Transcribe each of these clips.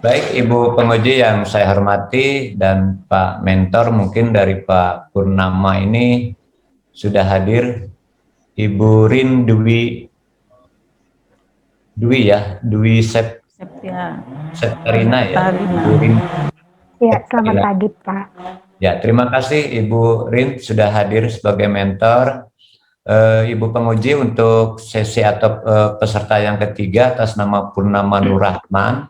Baik, Ibu penguji yang saya hormati dan Pak Mentor, mungkin dari Pak Purnama ini sudah hadir. Ibu Rin Dwi Septia Septarina ya, Tarina. Ibu Rin Ya, selamat Septarina. pagi, Pak. Ya, terima kasih Ibu Rin sudah hadir sebagai mentor. Ibu penguji untuk sesi atau peserta yang ketiga atas nama Purnama Nur Rahman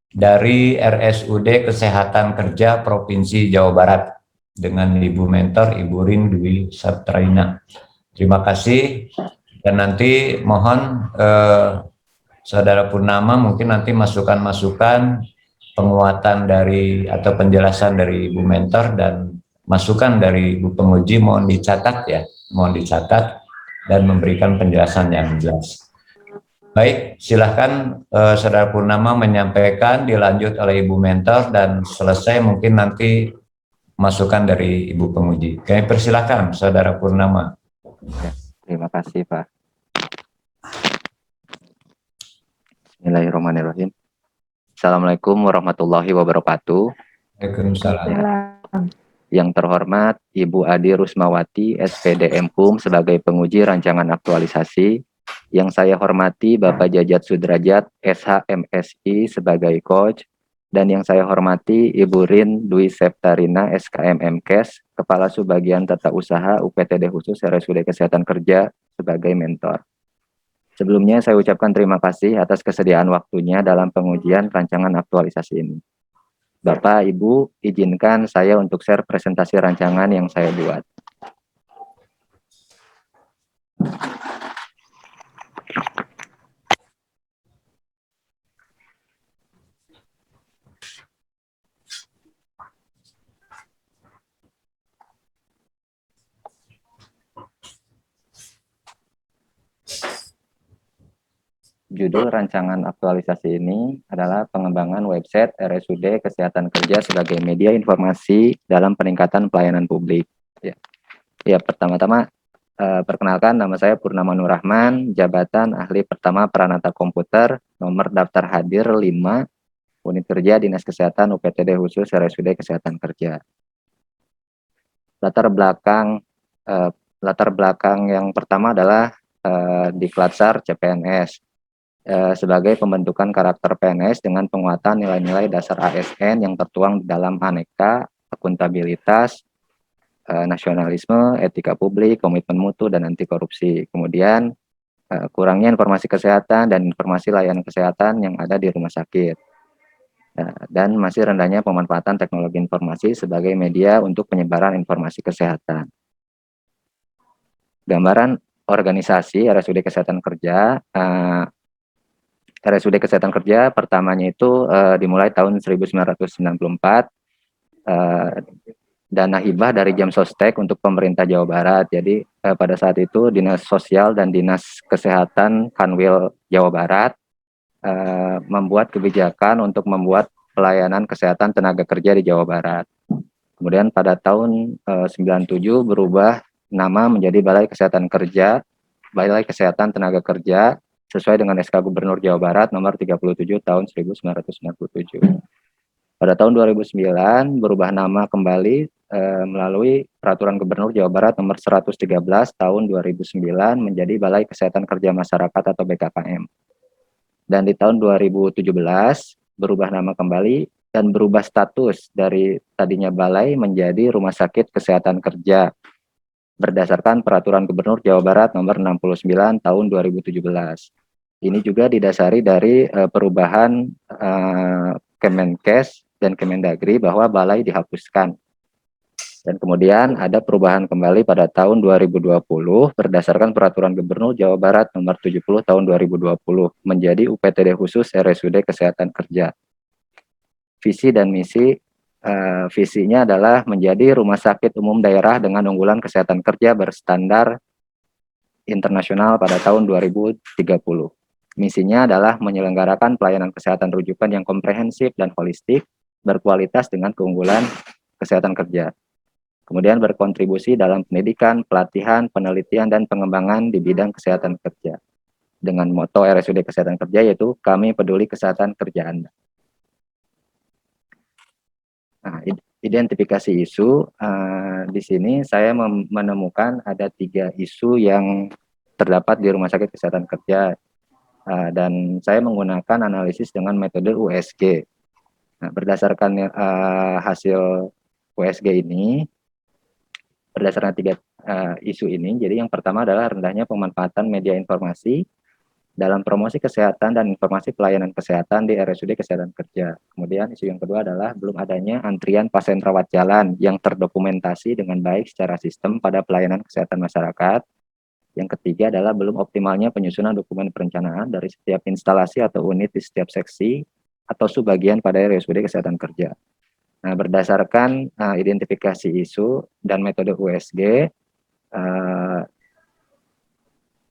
dari RSUD Kesehatan Kerja Provinsi Jawa Barat dengan Ibu mentor Ibu Rin Dwi Septarina. Terima kasih dan nanti mohon Saudara Purnama mungkin nanti masukan-masukan penguatan dari atau penjelasan dari Ibu mentor dan masukan dari Ibu penguji mohon dicatat ya, mohon dicatat dan memberikan penjelasan yang jelas. Baik, silahkan Saudara Purnama menyampaikan, dilanjut oleh Ibu mentor dan selesai mungkin nanti masukan dari Ibu penguji. Kami persilahkan Saudara Purnama. Ya, terima kasih Pak. Bismillahirrahmanirrahim. Assalamualaikum warahmatullahi wabarakatuh. Waalaikumsalam. Yang terhormat Ibu Adi Rusmawati, SPD MPUM sebagai penguji rancangan aktualisasi. Yang saya hormati Bapak Jajat Sudrajat, SHMSI sebagai coach. Dan yang saya hormati Ibu Rin Dwi Septarina, SKM MKes, Kepala Subbagian Tata Usaha UPTD Khusus RSUD Kesehatan Kerja sebagai mentor. Sebelumnya saya ucapkan terima kasih atas kesediaan waktunya dalam pengujian rancangan aktualisasi ini. Bapak, Ibu, izinkan saya untuk share presentasi rancangan yang saya buat. Judul rancangan aktualisasi ini adalah pengembangan website RSUD Kesehatan Kerja sebagai media informasi dalam peningkatan pelayanan publik. Ya, pertama-tama perkenalkan, nama saya Purnama Nur Rahman, jabatan ahli pertama Pranata Komputer, nomor daftar hadir 5, unit kerja Dinas Kesehatan UPTD Khusus RSUD Kesehatan Kerja. Latar belakang yang pertama adalah Diklatsar CPNS. Sebagai pembentukan karakter PNS dengan penguatan nilai-nilai dasar ASN yang tertuang di dalam aneka, akuntabilitas, nasionalisme, etika publik, komitmen mutu, dan anti korupsi. Kemudian kurangnya informasi kesehatan dan informasi layanan kesehatan yang ada di rumah sakit. Dan masih rendahnya pemanfaatan teknologi informasi sebagai media untuk penyebaran informasi kesehatan. Gambaran organisasi RSUD Kesehatan Kerja. RSUD Kesehatan Kerja pertamanya itu dimulai tahun 1994, dana hibah dari Jamsostek untuk pemerintah Jawa Barat. Jadi pada saat itu Dinas Sosial dan Dinas Kesehatan Kanwil Jawa Barat membuat kebijakan untuk membuat pelayanan kesehatan tenaga kerja di Jawa Barat. Kemudian pada tahun 97 berubah nama menjadi Balai Kesehatan Kerja, Balai Kesehatan Tenaga Kerja, sesuai dengan SK Gubernur Jawa Barat nomor 37 tahun 1997. Pada tahun 2009 berubah nama kembali melalui Peraturan Gubernur Jawa Barat nomor 113 tahun 2009 menjadi Balai Kesehatan Kerja Masyarakat atau BKKM. Dan di tahun 2017 berubah nama kembali dan berubah status dari tadinya balai menjadi Rumah Sakit Kesehatan Kerja berdasarkan Peraturan Gubernur Jawa Barat nomor 69 tahun 2017. Ini juga didasari dari perubahan Kemenkes dan Kemendagri bahwa balai dihapuskan. Dan kemudian ada perubahan kembali pada tahun 2020 berdasarkan Peraturan Gubernur Jawa Barat nomor 70 tahun 2020 menjadi UPTD Khusus RSUD Kesehatan Kerja. Visi dan misi, visinya adalah menjadi rumah sakit umum daerah dengan unggulan kesehatan kerja berstandar internasional pada tahun 2030. Misinya adalah menyelenggarakan pelayanan kesehatan rujukan yang komprehensif dan holistik, berkualitas dengan keunggulan kesehatan kerja. Kemudian berkontribusi dalam pendidikan, pelatihan, penelitian, dan pengembangan di bidang kesehatan kerja. dengan moto RSUD Kesehatan Kerja, yaitu kami peduli kesehatan kerja Anda. Nah, identifikasi isu, di sini saya menemukan ada 3 isu yang terdapat di Rumah Sakit Kesehatan Kerja, dan saya menggunakan analisis dengan metode USG. Nah, berdasarkan hasil USG ini, berdasarkan 3 isu ini, jadi yang pertama adalah rendahnya pemanfaatan media informasi dalam promosi kesehatan dan informasi pelayanan kesehatan di RSUD Kesehatan Kerja. Kemudian isu yang kedua adalah belum adanya antrian pasien rawat jalan yang terdokumentasi dengan baik secara sistem pada pelayanan kesehatan masyarakat. Yang ketiga adalah belum optimalnya penyusunan dokumen perencanaan dari setiap instalasi atau unit di setiap seksi atau subbagian pada RSUD Kesehatan Kerja. Nah, berdasarkan identifikasi isu dan metode USG,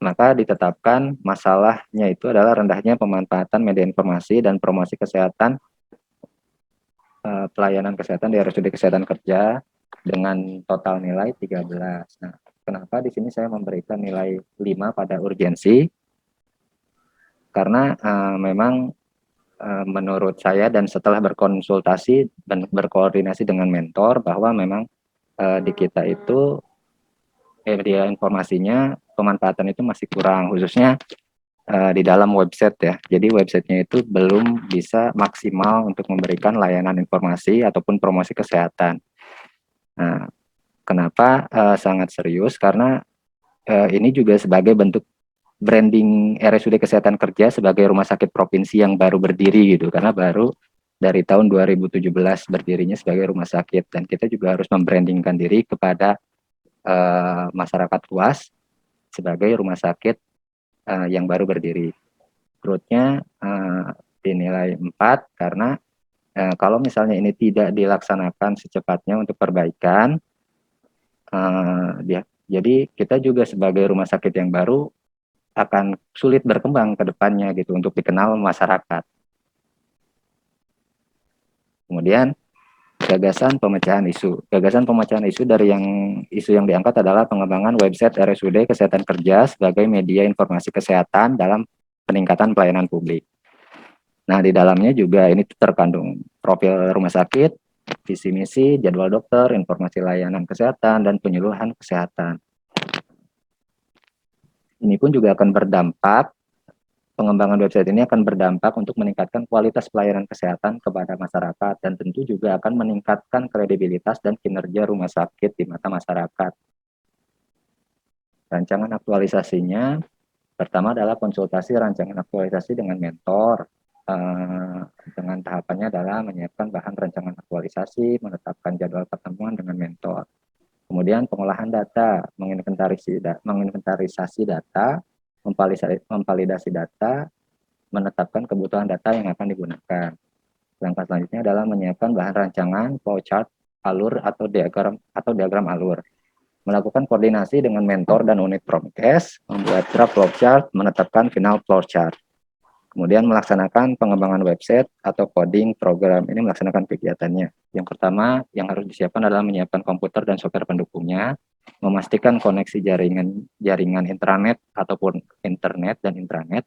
maka ditetapkan masalahnya itu adalah rendahnya pemanfaatan media informasi dan promosi kesehatan, pelayanan kesehatan di RSUD Kesehatan Kerja dengan total nilai 13. Nah, kenapa di sini saya memberikan nilai 5 pada urgensi? Karena memang menurut saya dan setelah berkonsultasi dan berkoordinasi dengan mentor bahwa memang di kita itu media informasinya pemanfaatan itu masih kurang, khususnya di dalam website ya. Jadi websitenya itu belum bisa maksimal untuk memberikan layanan informasi ataupun promosi kesehatan. Nah, kenapa sangat serius? Karena ini juga sebagai bentuk branding RSUD Kesehatan Kerja sebagai rumah sakit provinsi yang baru berdiri gitu. Karena baru dari tahun 2017 berdirinya sebagai rumah sakit, dan kita juga harus membrandingkan diri kepada masyarakat luas sebagai rumah sakit yang baru berdiri. Growth-nya dinilai 4 karena kalau misalnya ini tidak dilaksanakan secepatnya untuk perbaikan, jadi kita juga sebagai rumah sakit yang baru akan sulit berkembang ke depannya gitu untuk dikenal masyarakat. Kemudian gagasan pemecahan isu. Gagasan pemecahan isu dari isu yang diangkat adalah pengembangan website RSUD Kesehatan Kerja sebagai media informasi kesehatan dalam peningkatan pelayanan publik. Nah, di dalamnya juga ini terkandung profil rumah sakit, visi misi, jadwal dokter, informasi layanan kesehatan, dan penyuluhan kesehatan. Ini pun juga akan berdampak, pengembangan website ini akan berdampak untuk meningkatkan kualitas pelayanan kesehatan kepada masyarakat, dan tentu juga akan meningkatkan kredibilitas dan kinerja rumah sakit di mata masyarakat. Rancangan aktualisasinya, pertama adalah konsultasi rancangan aktualisasi dengan mentor. Dengan tahapannya adalah menyiapkan bahan rancangan aktualisasi, menetapkan jadwal pertemuan dengan mentor. Kemudian pengolahan data, menginventarisasi data, memvalidasi data, menetapkan kebutuhan data yang akan digunakan. Langkah selanjutnya adalah menyiapkan bahan rancangan, flowchart, alur atau diagram alur. Melakukan koordinasi dengan mentor dan unit promkes, membuat draft flowchart, menetapkan final flowchart. Kemudian melaksanakan pengembangan website atau coding program. Ini melaksanakan kegiatannya. Yang pertama yang harus disiapkan adalah menyiapkan komputer dan software pendukungnya, memastikan koneksi jaringan intranet ataupun internet dan intranet,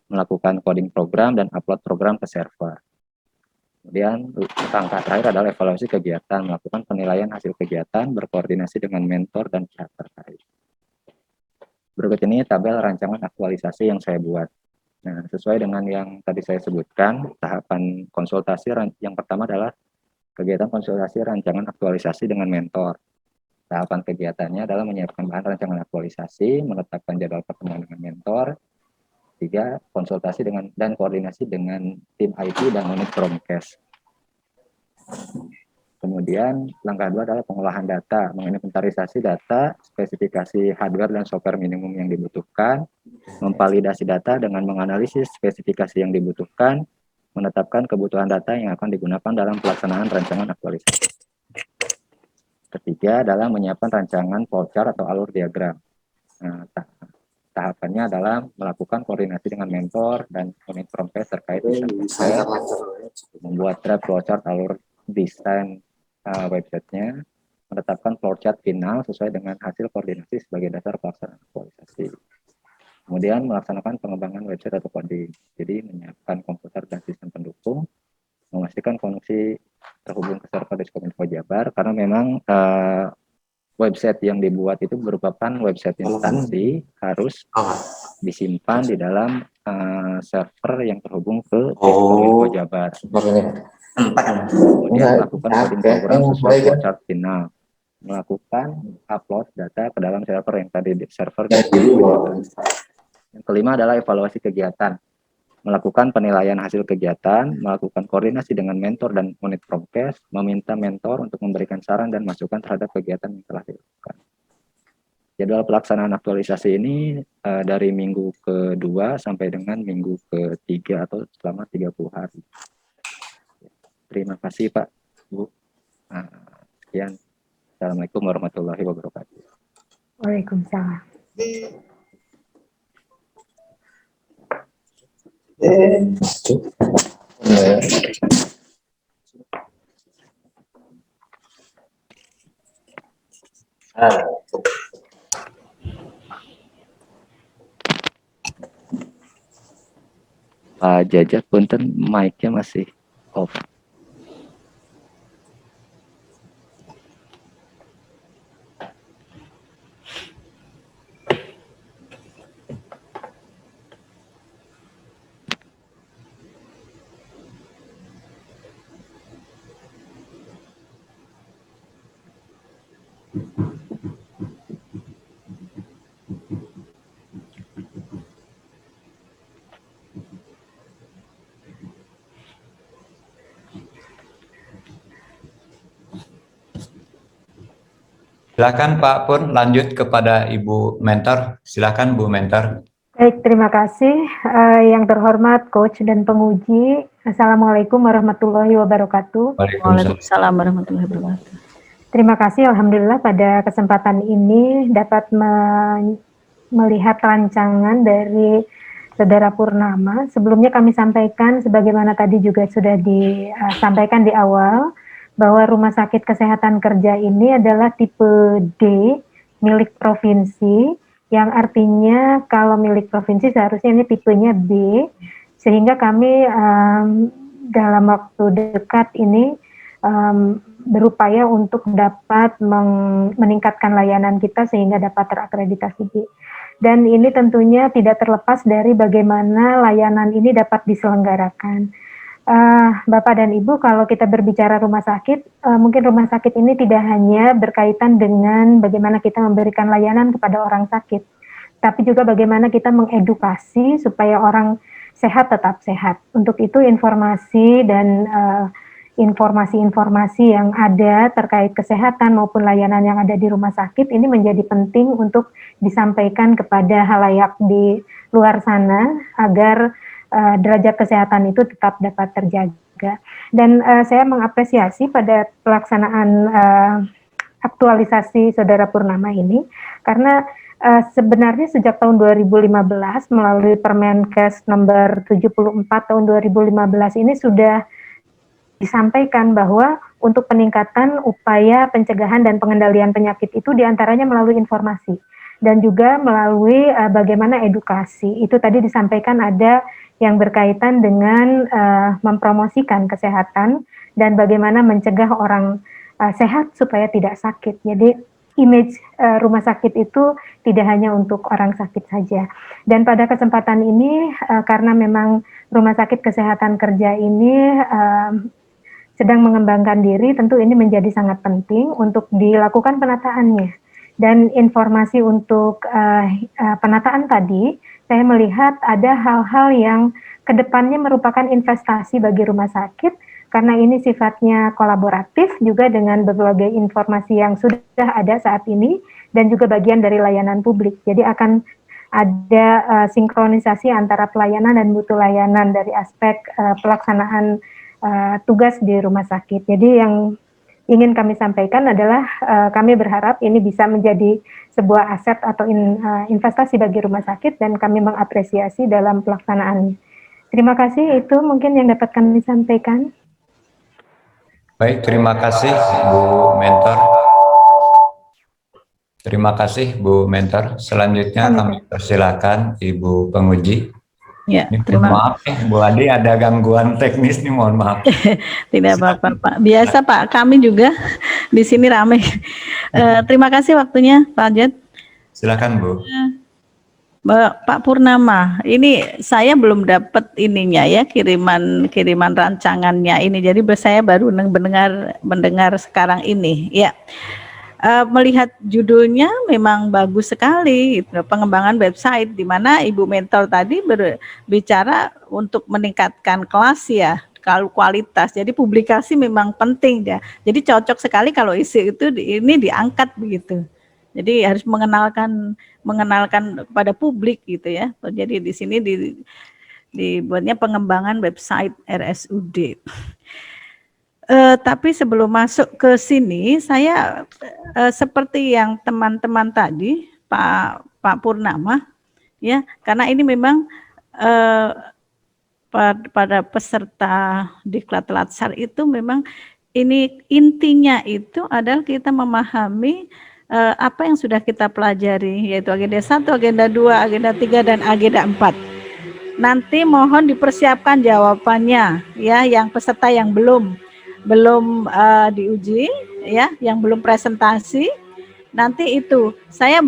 melakukan coding program dan upload program ke server. Kemudian langkah terakhir adalah evaluasi kegiatan, melakukan penilaian hasil kegiatan, berkoordinasi dengan mentor dan pihak terkait. Berikut ini tabel rancangan aktualisasi yang saya buat. Nah, sesuai dengan yang tadi saya sebutkan, tahapan konsultasi yang pertama adalah kegiatan konsultasi rancangan aktualisasi dengan mentor. Tahapan kegiatannya adalah menyiapkan bahan rancangan aktualisasi, menetapkan jadwal pertemuan dengan mentor. 3, konsultasi dan koordinasi dengan tim IT dan unit promkes. Kemudian langkah 2 adalah pengolahan data, menginventarisasi data, spesifikasi hardware dan software minimum yang dibutuhkan, memvalidasi data dengan menganalisis spesifikasi yang dibutuhkan, menetapkan kebutuhan data yang akan digunakan dalam pelaksanaan rancangan aktualisasi. Ketiga adalah menyiapkan rancangan flowchart atau alur diagram. Nah, tahapannya adalah melakukan koordinasi dengan mentor dan unit promkes terkait membuat draft flowchart alur desain websitenya, menetapkan flowchart final sesuai dengan hasil koordinasi sebagai dasar pelaksanaan aktualisasi. Kemudian melaksanakan pengembangan website atau coding. Jadi menyiapkan komputer dan sistem pendukung, memastikan koneksi terhubung ke server Diskominfo Jabar, karena memang website yang dibuat itu merupakan website instansi, harus disimpan di dalam server yang terhubung ke Diskominfo Jabar. Kemudian melakukan coding program sesuai flowchart final, melakukan upload data ke dalam server yang tadi di server Diskominfo Jabar. Yang kelima adalah evaluasi kegiatan, melakukan penilaian hasil kegiatan, melakukan koordinasi dengan mentor dan unit promkes, meminta mentor untuk memberikan saran dan masukan terhadap kegiatan yang telah dilakukan. Jadwal pelaksanaan aktualisasi ini dari minggu kedua sampai dengan minggu ketiga atau selama 30 hari. Terima kasih Pak, Bu. Sekian. Assalamualaikum warahmatullahi wabarakatuh. Waalaikumsalam. Pak Jajak, punten mic-nya masih off. Silakan Pak Pun, lanjut kepada Ibu Mentor. Silakan Bu Mentor. Baik, terima kasih. Yang terhormat Coach dan penguji, Assalamualaikum warahmatullahi wabarakatuh. Waalaikumsalam warahmatullahi wabarakatuh. Terima kasih, Alhamdulillah pada kesempatan ini dapat melihat rancangan dari Saudara Purnama. Sebelumnya kami sampaikan, sebagaimana tadi juga sudah disampaikan di awal, bahwa Rumah Sakit Kesehatan Kerja ini adalah tipe D, milik provinsi, yang artinya kalau milik provinsi seharusnya ini tipenya B, sehingga kami dalam waktu dekat ini berupaya untuk dapat meningkatkan layanan kita sehingga dapat terakreditasi B. Dan ini tentunya tidak terlepas dari bagaimana layanan ini dapat diselenggarakan. Bapak dan Ibu, kalau kita berbicara rumah sakit, mungkin rumah sakit ini tidak hanya berkaitan dengan bagaimana kita memberikan layanan kepada orang sakit, tapi juga bagaimana kita mengedukasi supaya orang sehat tetap sehat. Untuk itu informasi dan informasi-informasi yang ada terkait kesehatan maupun layanan yang ada di rumah sakit ini menjadi penting untuk disampaikan kepada halayak di luar sana agar derajat kesehatan itu tetap dapat terjaga. Dan saya mengapresiasi pada pelaksanaan aktualisasi Saudara Purnama ini, karena sebenarnya sejak tahun 2015 melalui Permenkes nomor 74 tahun 2015 ini sudah disampaikan bahwa untuk peningkatan upaya pencegahan dan pengendalian penyakit itu diantaranya melalui informasi dan juga melalui bagaimana edukasi. Itu tadi disampaikan ada yang berkaitan dengan mempromosikan kesehatan dan bagaimana mencegah orang sehat supaya tidak sakit. Jadi image rumah sakit itu tidak hanya untuk orang sakit saja. Dan pada kesempatan ini karena memang Rumah Sakit Kesehatan Kerja ini sedang mengembangkan diri, tentu ini menjadi sangat penting untuk dilakukan penataannya. Dan informasi untuk penataan tadi, saya melihat ada hal-hal yang kedepannya merupakan investasi bagi rumah sakit, karena ini sifatnya kolaboratif juga dengan berbagai informasi yang sudah ada saat ini, dan juga bagian dari layanan publik. Jadi akan ada sinkronisasi antara pelayanan dan mutu layanan dari aspek pelaksanaan tugas di rumah sakit. Jadi yang ingin kami sampaikan adalah kami berharap ini bisa menjadi sebuah aset atau investasi bagi rumah sakit dan kami mengapresiasi dalam pelaksanaannya. Terima kasih, itu mungkin yang dapat kami sampaikan. Baik, terima kasih Bu Mentor. Terima kasih Bu Mentor. Selanjutnya Sama, kami persilakan Ibu penguji. Ya, Ini mohon terima maaf nih Bu Adi, ada gangguan teknis nih, mohon maaf. tidak apa-apa Pak. Biasa Pak, kami juga di sini ramai. Terima kasih waktunya Pak Jad. Silakan Bu. Pak Purnama, ini saya belum dapat ininya ya, kiriman rancangannya ini. Jadi saya baru mendengar sekarang ini. Ya. Melihat judulnya memang bagus sekali, gitu, pengembangan website, di mana Ibu Mentor tadi berbicara untuk meningkatkan kelas ya, kalau kualitas. Jadi publikasi memang penting ya. Jadi cocok sekali kalau isi itu ini diangkat begitu. Jadi harus mengenalkan kepada publik gitu ya. Jadi di sini dibuatnya pengembangan website RSUD. Tapi sebelum masuk ke sini, saya seperti yang teman-teman tadi, Pak Purnama, ya, karena ini memang pada peserta Diklat Latsar itu memang ini intinya itu adalah kita memahami apa yang sudah kita pelajari, yaitu agenda 1, agenda 2, agenda 3, dan agenda 4. Nanti mohon dipersiapkan jawabannya, ya, yang peserta yang belum diuji, ya, yang belum presentasi. Nanti itu saya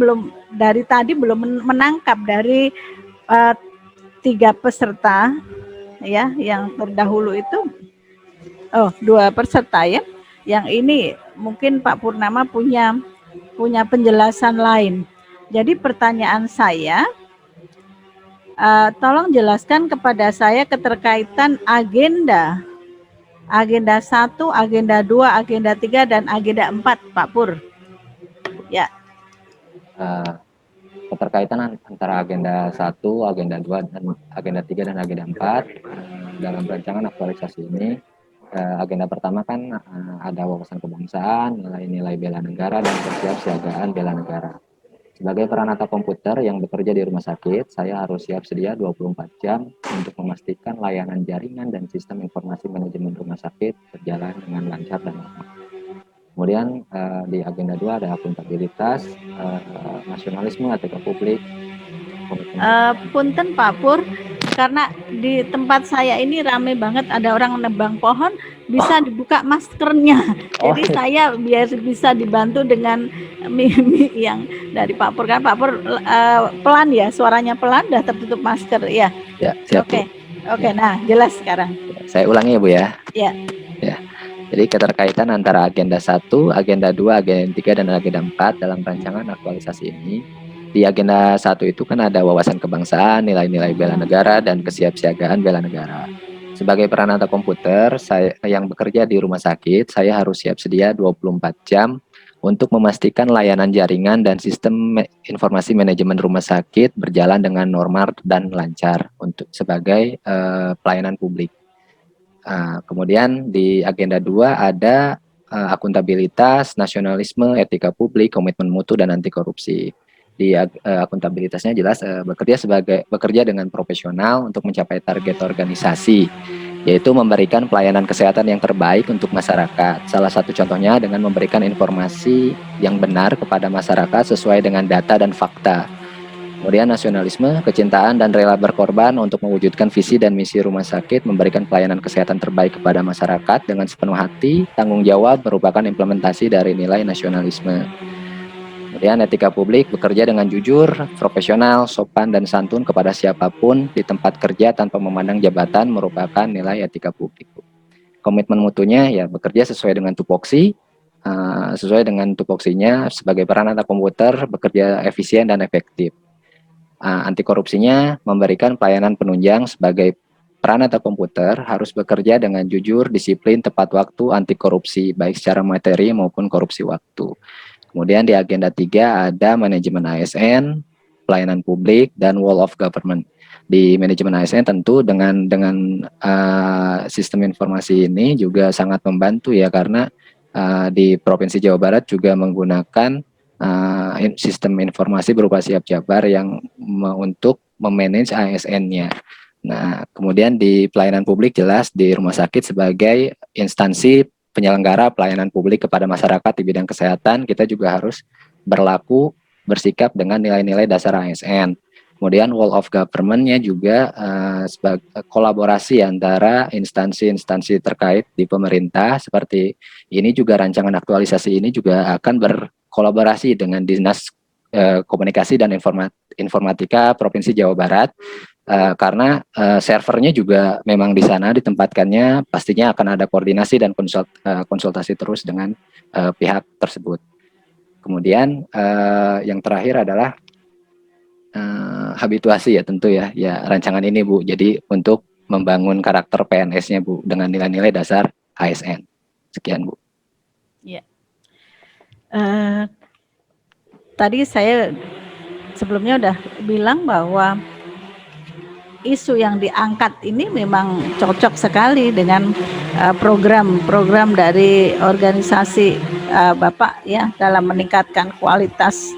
dari tadi belum menangkap dari 3 peserta, ya, yang terdahulu itu, 2 peserta ya. Yang ini mungkin Pak Purnama punya penjelasan lain. Jadi pertanyaan saya, tolong jelaskan kepada saya keterkaitan agenda 1, agenda 2, agenda 3, dan agenda 4, Pak Pur. Ya. Keterkaitan antara agenda 1, agenda 2, dan agenda 3, dan agenda 4 dalam rancangan aktualisasi ini, agenda pertama kan ada wawasan kebangsaan, nilai-nilai bela negara, dan kesiapsiagaan bela negara. Sebagai peranata komputer yang bekerja di rumah sakit, saya harus siap sedia 24 jam untuk memastikan layanan jaringan dan sistem informasi manajemen rumah sakit berjalan dengan lancar dan aman. Kemudian di agenda 2 ada akuntabilitas, nasionalisme, etika publik. Punten Pak Pur, karena di tempat saya ini ramai banget, ada orang nebang pohon, bisa dibuka maskernya. Jadi saya biar bisa dibantu dengan mimi yang dari Pak Pur. Kan Pak Pur pelan ya, suaranya pelan, dah tertutup masker ya. Ya, siap. Oke, nah jelas sekarang. Saya ulangi ya Bu ya. Ya. Jadi keterkaitan antara agenda 1, agenda 2, agenda 3, dan agenda 4 dalam rancangan aktualisasi ini. Di agenda 1 itu kan ada wawasan kebangsaan, nilai-nilai bela negara, dan kesiapsiagaan bela negara. Sebagai peranata komputer saya yang bekerja di rumah sakit, saya harus siap sedia 24 jam untuk memastikan layanan jaringan dan sistem informasi manajemen rumah sakit berjalan dengan normal dan lancar untuk sebagai pelayanan publik. Kemudian di agenda 2 ada akuntabilitas, nasionalisme, etika publik, komitmen mutu, dan anti korupsi. Di akuntabilitasnya jelas bekerja dengan profesional untuk mencapai target organisasi, yaitu memberikan pelayanan kesehatan yang terbaik untuk masyarakat. Salah satu contohnya dengan memberikan informasi yang benar kepada masyarakat sesuai dengan data dan fakta. Kemudian nasionalisme, kecintaan dan rela berkorban untuk mewujudkan visi dan misi rumah sakit, memberikan pelayanan kesehatan terbaik kepada masyarakat dengan sepenuh hati, tanggung jawab merupakan implementasi dari nilai nasionalisme. Kemudian etika publik, bekerja dengan jujur, profesional, sopan, dan santun kepada siapapun di tempat kerja tanpa memandang jabatan merupakan nilai etika publik. Komitmen mutunya ya bekerja sesuai dengan tupoksi, sebagai peranata komputer bekerja efisien dan efektif. Anti korupsinya memberikan pelayanan penunjang sebagai peranata komputer harus bekerja dengan jujur, disiplin, tepat waktu, anti korupsi baik secara materi maupun korupsi waktu. Kemudian di agenda 3 ada manajemen ASN, pelayanan publik, dan wall of government. Di manajemen ASN tentu dengan sistem informasi ini juga sangat membantu ya, karena di Provinsi Jawa Barat juga menggunakan sistem informasi berupa siap jabar yang untuk memanage ASN-nya. Nah, kemudian di pelayanan publik jelas di rumah sakit sebagai instansi penyelenggara pelayanan publik kepada masyarakat di bidang kesehatan, kita juga harus berlaku bersikap dengan nilai-nilai dasar ASN. Kemudian whole of government-nya juga sebagai kolaborasi antara instansi-instansi terkait di pemerintah, seperti ini juga rancangan aktualisasi ini juga akan berkolaborasi dengan Dinas Komunikasi dan Informatika Provinsi Jawa Barat, karena servernya juga memang di sana ditempatkannya, pastinya akan ada koordinasi dan konsultasi terus dengan pihak tersebut. Kemudian yang terakhir adalah habituasi ya tentu ya rancangan ini Bu. Jadi untuk membangun karakter PNS-nya Bu dengan nilai-nilai dasar ASN. Sekian Bu. Ya. Tadi saya sebelumnya udah bilang bahwa isu yang diangkat ini memang cocok sekali dengan program-program dari organisasi Bapak ya dalam meningkatkan kualitas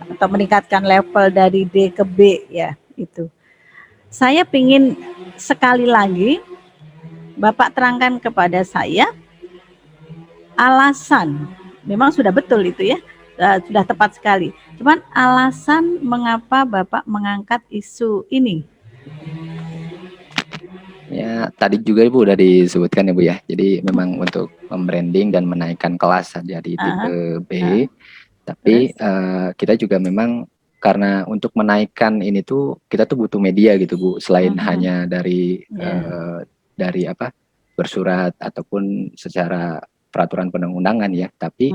atau meningkatkan level dari D ke B ya itu. Saya ingin sekali lagi Bapak terangkan kepada saya alasan, memang sudah betul itu ya, sudah tepat sekali. Cuman alasan mengapa Bapak mengangkat isu ini? Ya, tadi juga Ibu udah disebutkan ya Bu ya. Jadi memang untuk membranding dan menaikkan kelas saja di tipe B. Tapi kita juga memang karena untuk menaikkan ini tuh kita tuh butuh media gitu Bu. Selain hanya dari bersurat ataupun secara peraturan perundang-undangan ya. Tapi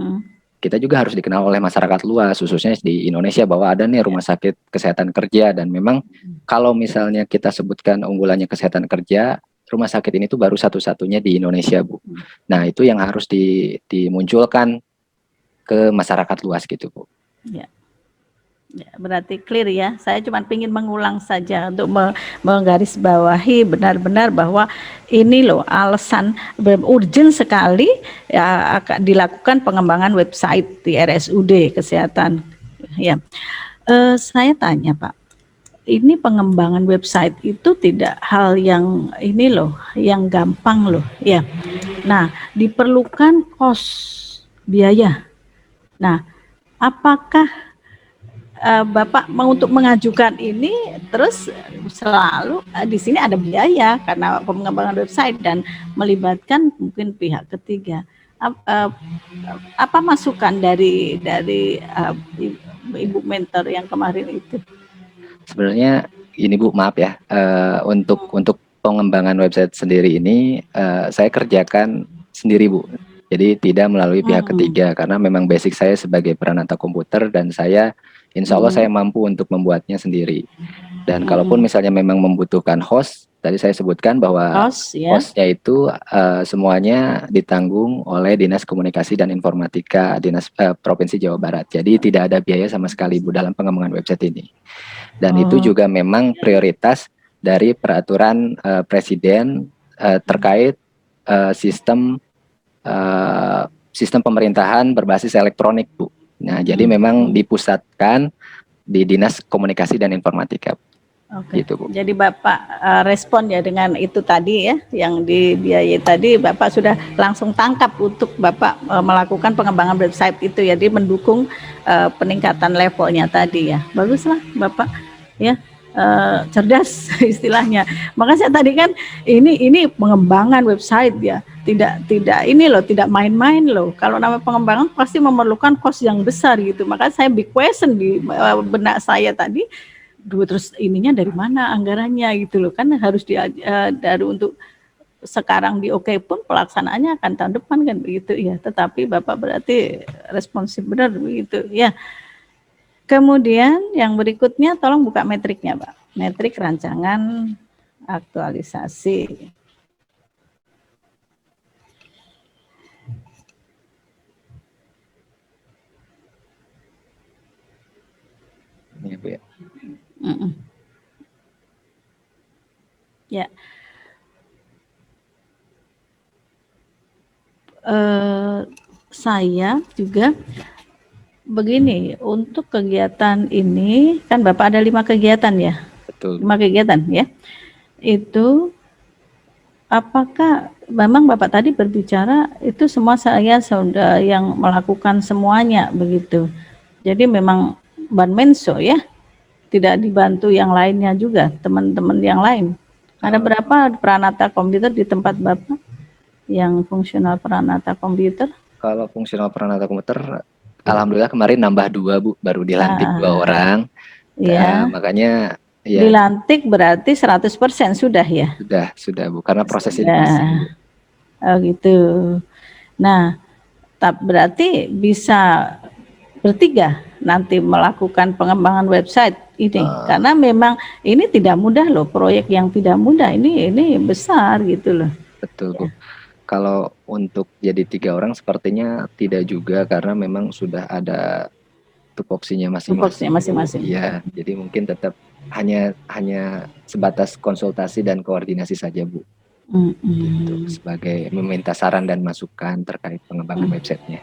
kita juga harus dikenal oleh masyarakat luas, khususnya di Indonesia, bahwa ada nih rumah sakit kesehatan kerja. Dan memang kalau misalnya kita sebutkan unggulannya kesehatan kerja, rumah sakit ini tuh baru satu-satunya di Indonesia Bu. Nah itu yang harus dimunculkan ke masyarakat luas gitu Bu. Ya. Ya, berarti clear ya. Saya cuma ingin mengulang saja untuk menggarisbawahi benar-benar bahwa ini loh alasan urgent sekali ya akan dilakukan pengembangan website di RSUD kesehatan. Ya, saya tanya Pak, ini pengembangan website itu tidak hal yang ini loh, yang gampang loh. Ya, nah diperlukan biaya. Nah, apakah Bapak mau untuk mengajukan ini terus selalu di sini ada biaya karena pengembangan website dan melibatkan mungkin pihak ketiga. Apa masukan dari Ibu mentor yang kemarin itu? Sebenarnya ini Bu, maaf ya, untuk pengembangan website sendiri ini saya kerjakan sendiri Bu. Jadi tidak melalui pihak ketiga karena memang basic saya sebagai peranata komputer dan saya insya Allah saya mampu untuk membuatnya sendiri. Dan kalaupun misalnya memang membutuhkan host, tadi saya sebutkan bahwa hostnya itu semuanya ditanggung oleh Dinas Komunikasi dan Informatika Dinas Provinsi Jawa Barat. Jadi tidak ada biaya sama sekali Bu dalam pengembangan website ini. Dan itu juga memang prioritas dari peraturan Presiden terkait sistem pemerintahan berbasis elektronik Bu. Nah, jadi memang dipusatkan di Dinas Komunikasi dan Informatika. Oke. Gitu, Bu. Jadi Bapak respon ya dengan itu tadi ya, yang dibiayai tadi Bapak sudah langsung tangkap untuk Bapak melakukan pengembangan website itu ya, jadi mendukung peningkatan levelnya tadi ya. Baguslah Bapak ya. Cerdas istilahnya. Maka saya tadi kan ini pengembangan website ya, tidak ini loh, tidak main-main loh. Kalau nama pengembangan pasti memerlukan cost yang besar gitu. Maka saya big question di benak saya tadi, terus ininya dari mana anggarannya gitu loh, kan harus dari untuk sekarang di oke pun pelaksanaannya akan tahun depan kan begitu ya. Tetapi Bapak berarti responsif benar begitu ya. Kemudian yang berikutnya tolong buka metriknya Pak. Metrik rancangan aktualisasi. Ini Bu ya. Ya. Saya juga begini, untuk kegiatan ini kan Bapak ada 5 kegiatan ya? Betul. 5 kegiatan ya. Itu apakah memang Bapak tadi berbicara itu semua saya sudah yang melakukan semuanya begitu. Jadi memang Banmenso ya, tidak dibantu yang lainnya juga, teman-teman yang lain. Ada berapa peranata komputer di tempat Bapak yang fungsional peranata komputer? Kalau fungsional peranata komputer, alhamdulillah kemarin nambah 2 Bu, baru dilantik 2 orang. Ya. Makanya ya Dilantik berarti 100% sudah ya? Sudah Bu, karena prosesnya Sudah. masih. Oh gitu. Nah, berarti bisa bertiga nanti melakukan pengembangan website ini, karena memang ini tidak mudah loh, proyek yang tidak mudah, ini besar gitu loh. Betul Bu. Kalau untuk jadi 3 orang sepertinya tidak juga, karena memang sudah ada tupoksinya masing-masing. Iya, jadi mungkin tetap hanya sebatas konsultasi dan koordinasi saja Bu. Gitu, sebagai meminta saran dan masukan terkait pengembangan websitenya.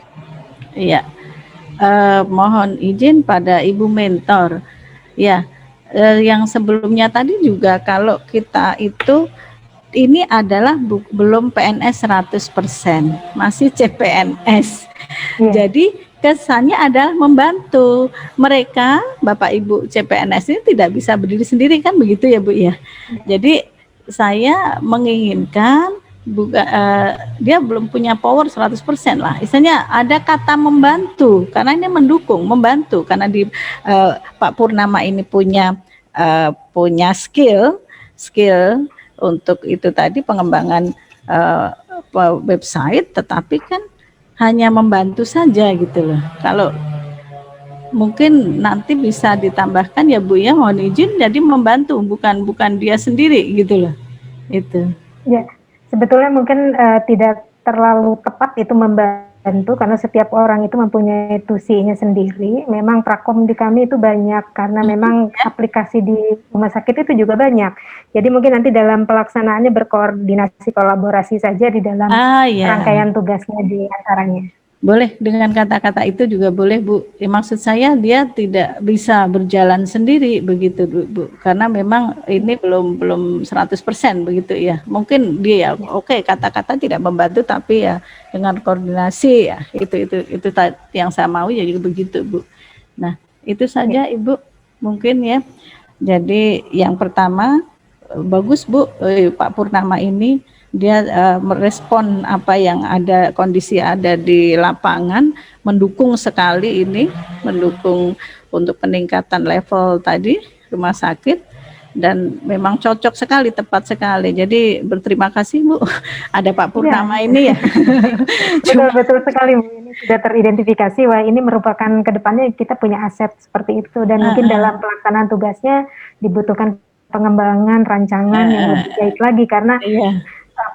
Iya. Mohon izin pada Ibu Mentor, ya, yang sebelumnya tadi juga kalau kita itu ini adalah belum PNS 100%, masih CPNS. Jadi kesannya adalah membantu mereka, Bapak Ibu CPNS ini tidak bisa berdiri sendiri kan, begitu ya Bu ya. Jadi saya menginginkan dia belum punya power 100% lah. Istilahnya ada kata membantu, karena ini mendukung, membantu, karena di Pak Purnama ini punya skill untuk itu tadi pengembangan website, tetapi kan hanya membantu saja gitu loh. Kalau mungkin nanti bisa ditambahkan ya Bu ya, mohon izin, jadi membantu, bukan dia sendiri gitu loh. Itu. Ya, sebetulnya mungkin tidak terlalu tepat itu membantu, karena setiap orang itu mempunyai tusinya sendiri. Memang prakom di kami itu banyak, karena memang aplikasi di rumah sakit itu juga banyak. Jadi mungkin nanti dalam pelaksanaannya berkoordinasi, kolaborasi saja di dalam rangkaian tugasnya di antaranya. Boleh, dengan kata-kata itu juga boleh Bu. Maksud saya dia tidak bisa berjalan sendiri begitu Bu, karena memang ini belum 100% begitu ya. Mungkin dia oke, kata-kata tidak membantu, tapi ya dengan koordinasi ya itu yang saya mau ya juga begitu Bu. Nah, itu saja Ibu mungkin ya. Jadi yang pertama bagus Bu, Pak Purnama ini dia merespon apa yang ada, kondisi ada di lapangan, mendukung sekali ini, mendukung untuk peningkatan level tadi rumah sakit, dan memang cocok sekali, tepat sekali. Jadi berterima kasih Bu, ada Pak Purnama ini ya. Betul sekali Bu, ini sudah teridentifikasi wah ini merupakan kedepannya kita punya aset seperti itu, dan mungkin dalam pelaksanaan tugasnya dibutuhkan pengembangan rancangan yang lebih baik lagi, karena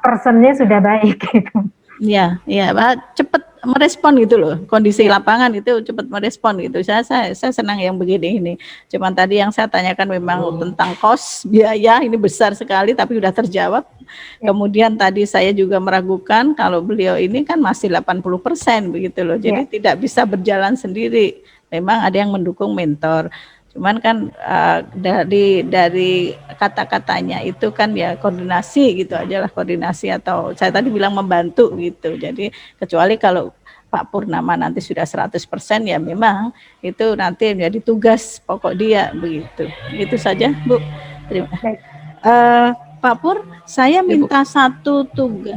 personnya sudah baik gitu. Iya, cepat merespon gitu loh, kondisi lapangan itu cepat merespon gitu. Saya senang yang begini ini. Cuman tadi yang saya tanyakan memang tentang cost, biaya ini besar sekali, tapi sudah terjawab. Kemudian tadi saya juga meragukan kalau beliau ini kan masih 80% begitu loh. Jadi tidak bisa berjalan sendiri. Memang ada yang mendukung mentor. Cuman kan dari kata-katanya itu kan ya koordinasi gitu aja lah, koordinasi, atau saya tadi bilang membantu gitu. Jadi kecuali kalau Pak Purnama nanti sudah 100% ya memang itu nanti menjadi tugas pokok dia begitu. Itu saja Bu. Terima kasih. Pak Pur, saya minta satu tugas.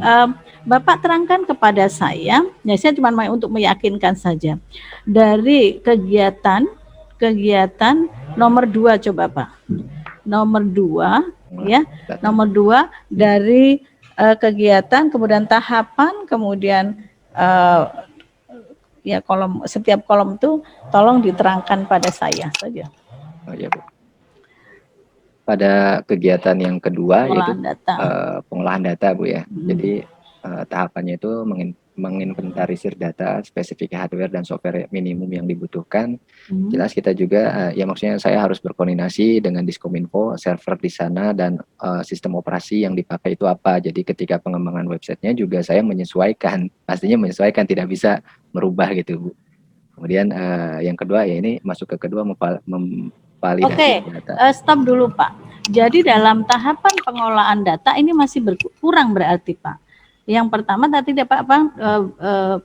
Bapak terangkan kepada saya, ya saya cuma mau untuk meyakinkan saja. Dari kegiatan nomor 2 coba Pak. Nomor 2 ya. Nomor 2 dari kegiatan, kemudian tahapan, kemudian ya setiap kolom itu tolong diterangkan pada saya saja. Oh iya Bu. Pada kegiatan yang kedua yaitu pengolahan data Bu ya. Jadi tahapannya itu menginventarisir data, spesifik hardware dan software minimum yang dibutuhkan. Jelas kita juga ya maksudnya saya harus berkoordinasi dengan Diskominfo, server di sana, dan sistem operasi yang dipakai itu apa. Jadi ketika pengembangan websitenya juga saya menyesuaikan, pastinya menyesuaikan, tidak bisa merubah gitu Bu. Kemudian yang kedua ya ini masuk ke kedua, memvalidasi data. Stop dulu Pak. Jadi dalam tahapan pengolahan data ini masih berkurang berarti Pak. Yang pertama tadi Pak,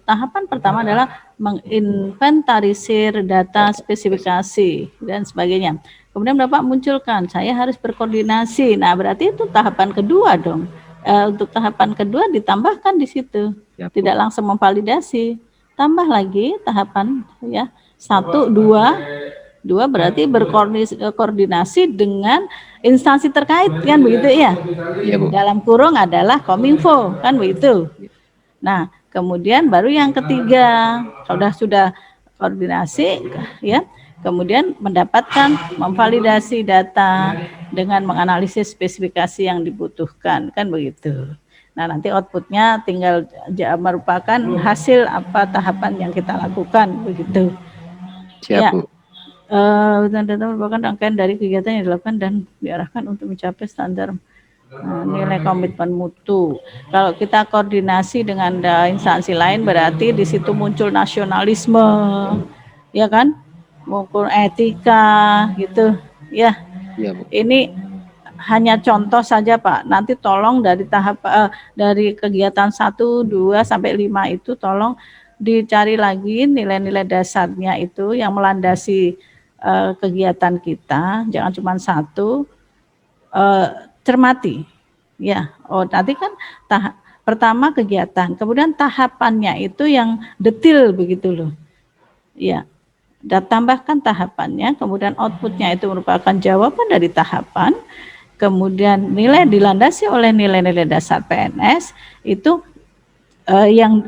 tahapan pertama adalah menginventarisir data spesifikasi dan sebagainya. Kemudian Bapak munculkan, saya harus berkoordinasi. Nah, berarti itu tahapan kedua dong. Untuk tahapan kedua ditambahkan di situ, Ya, Bu. tidak langsung memvalidasi. Tambah lagi tahapan ya 1, 2 berarti berkoordinasi dengan instansi terkait kan begitu ya. Iya, Bu. Dalam kurung adalah Kominfo kan begitu. Nah, kemudian baru yang ketiga, sudah koordinasi ya, kemudian mendapatkan memvalidasi data dengan menganalisis spesifikasi yang dibutuhkan kan begitu. Nah, nanti outputnya tinggal merupakan hasil apa tahapan yang kita lakukan begitu. Siap, Ya. Bu. Data merupakan rangkaian dari kegiatan yang dilakukan dan diarahkan untuk mencapai standar nilai komitmen mutu. Kalau kita koordinasi dengan instansi lain berarti di situ muncul nasionalisme, ya kan? Muncul etika gitu, ya. Iya, Bu. Ini hanya contoh saja Pak. Nanti tolong dari tahap dari kegiatan 1, 2 sampai 5 itu tolong dicari lagi nilai-nilai dasarnya itu yang melandasi kegiatan kita. Jangan cuma satu. Cermati. Ya. Oh, tadi kan pertama kegiatan, kemudian tahapannya itu yang detail begitu loh. Ya. Dan tambahkan tahapannya, kemudian outputnya itu merupakan jawaban dari tahapan. Kemudian nilai dilandasi oleh nilai-nilai dasar PNS itu yang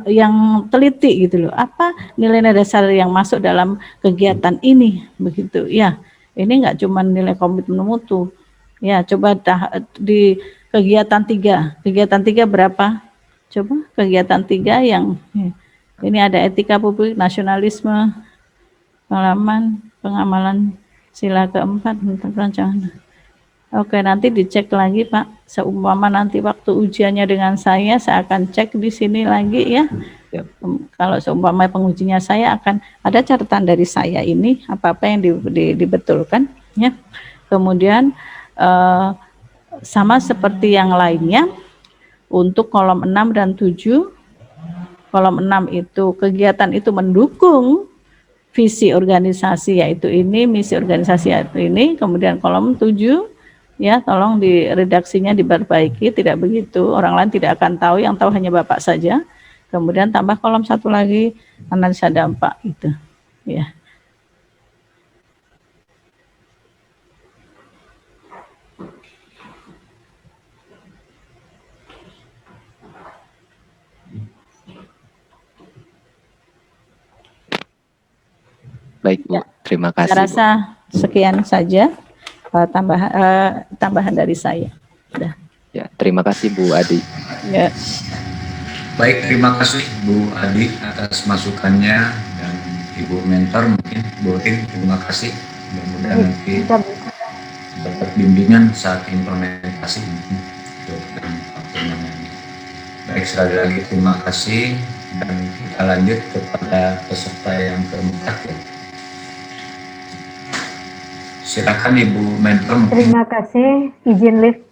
teliti gitu loh. Apa nilai-nilai dasar yang masuk dalam kegiatan ini begitu. Ya, ini enggak cuma nilai komitmen mutu. Ya, coba di kegiatan 3. Kegiatan 3 berapa? Coba kegiatan 3 yang ini ada etika publik, nasionalisme, pengamalan sila keempat tentang perancangan. Oke, nanti dicek lagi Pak. Seumpama nanti waktu ujiannya dengan saya akan cek di sini lagi ya. Kalau seumpama pengujinya saya akan ada catatan dari saya ini apa-apa yang dibetulkan ya. Kemudian sama seperti yang lainnya untuk kolom 6 dan 7. Kolom 6 itu kegiatan itu mendukung visi organisasi yaitu ini, misi organisasi yaitu ini. Kemudian kolom 7 ya, tolong di redaksinya diperbaiki, tidak begitu orang lain tidak akan tahu, yang tahu hanya Bapak saja. Kemudian tambah kolom 1 lagi analisa dampak itu ya. Baik, Bu. Terima kasih. Saya rasa sekian saja tambahan dari saya. Sudah. Ya, terima kasih Bu Adi. Ya. Baik, terima kasih Bu Adi atas masukannya, dan Ibu mentor mungkin Bu Rin, terima kasih. Mudah-mudahan nanti dapat bimbingan saat implementasi untuk baik, sekali lagi terima kasih, dan kita lanjut kepada peserta yang keempat ya. Silakan Ibu mentor. Terima kasih, izin lift.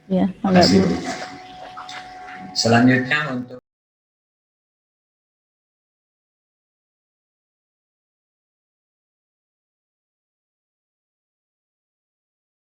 Ya, Terima kasih. Selanjutnya untuk